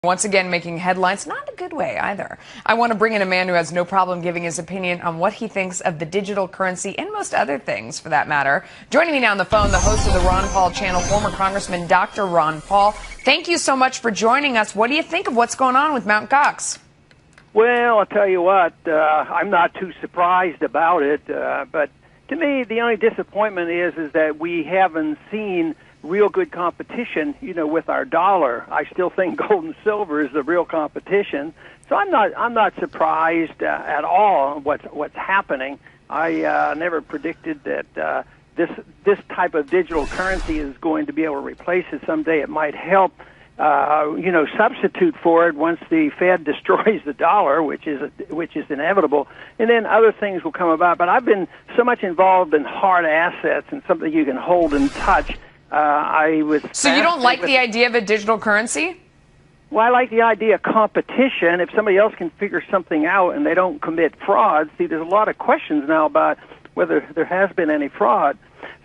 Once again, making headlines, not in a good way either. I want to bring in a man who has no problem giving his opinion on what he thinks of the digital currency and most other things, for that matter. Joining me now on the phone, the host of the Ron Paul channel, former Congressman Dr. Ron Paul. Thank you so much for joining us. What do you think of what's going on with Mt. Gox? Well, I'll tell you what, I'm not too surprised about it, but to me, the only disappointment is that we haven't seen real good competition, with our dollar. I still think gold and silver is the real competition. So I'm not surprised at all what's happening. I never predicted that this type of digital currency is going to be able to replace it someday. It might help, substitute for it once the Fed destroys the dollar, which is inevitable, and then other things will come about. But I've been so much involved in hard assets and something you can hold and touch. So you don't like the idea of a digital currency? Well, I like the idea of competition. If somebody else can figure something out and they don't commit fraud, see, there's a lot of questions now about whether there has been any fraud.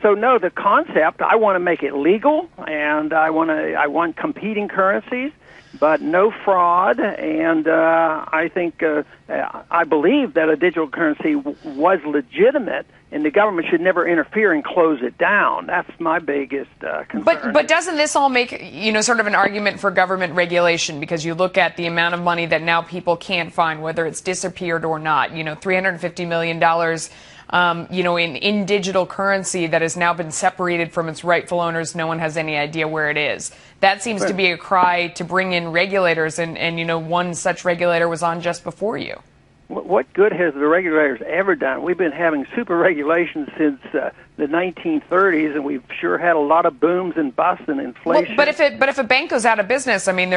So no, the concept, I want to make it legal, and I want competing currencies, but no fraud. And I believe that a digital currency was legitimate, and the government should never interfere and close it down. That's my biggest concern. But doesn't this all make, sort of an argument for government regulation? Because you look at the amount of money that now people can't find, whether it's disappeared or not. $350 million, in digital currency that has now been separated from its rightful owners. No one has any idea where it is. That seems to be a cry to bring in regulators, and one such regulator was on just before you. What good has the regulators ever done? We've been having super regulations since the 1930s, and we've sure had a lot of booms and busts and inflation. Well, but if a bank goes out of business, I mean,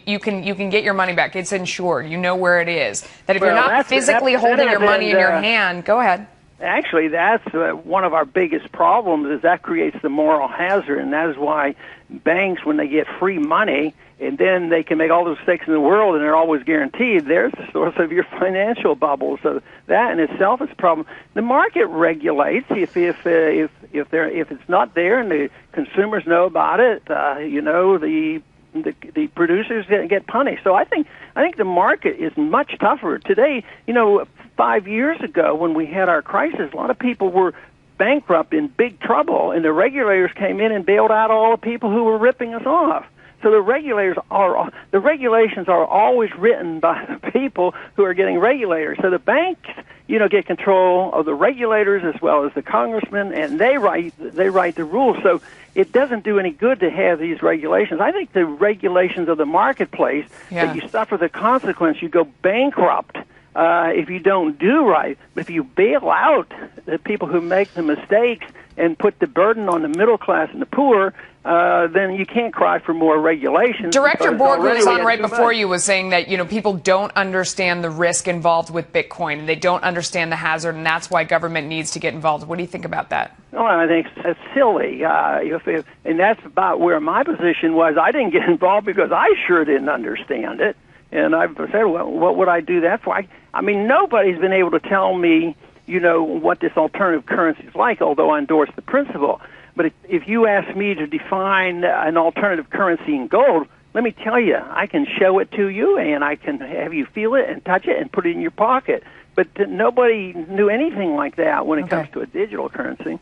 you can get your money back. It's insured. You know where it is. That if you're not physically holding your money in your hand, go ahead. Actually, that's one of our biggest problems, is that creates the moral hazard, and that is why banks, when they get free money, and then they can make all the mistakes in the world, and they're always guaranteed, there's the source of your financial bubble. So that in itself is a problem. The market regulates if it's not there and the consumers know about it. The producers get punished. So I think the market is much tougher today. 5 years ago when we had our crisis, a lot of people were bankrupt, in big trouble, and the regulators came in and bailed out all the people who were ripping us off. So the regulations are always written by the people who are getting regulators. So the banks, get control of the regulators as well as the congressmen, and they write the rules. So it doesn't do any good to have these regulations. I think the regulations of the marketplace, that you suffer the consequence, you go bankrupt if you don't do right. But if you bail out the people who make the mistakes and put the burden on the middle class and the poor, then you can't cry for more regulations. Director Borg, who was on right before you, was saying that people don't understand the risk involved with Bitcoin, and they don't understand the hazard, and that's why government needs to get involved. What do you think about that? Well, I think it's silly, and that's about where my position was. I didn't get involved because I sure didn't understand it, and I've said, well, what would I do that for? I mean, nobody's been able to tell me, what this alternative currency is like, although I endorse the principle. But if you ask me to define an alternative currency in gold, let me tell you, I can show it to you, and I can have you feel it and touch it and put it in your pocket. But nobody knew anything like that when it comes to a digital currency.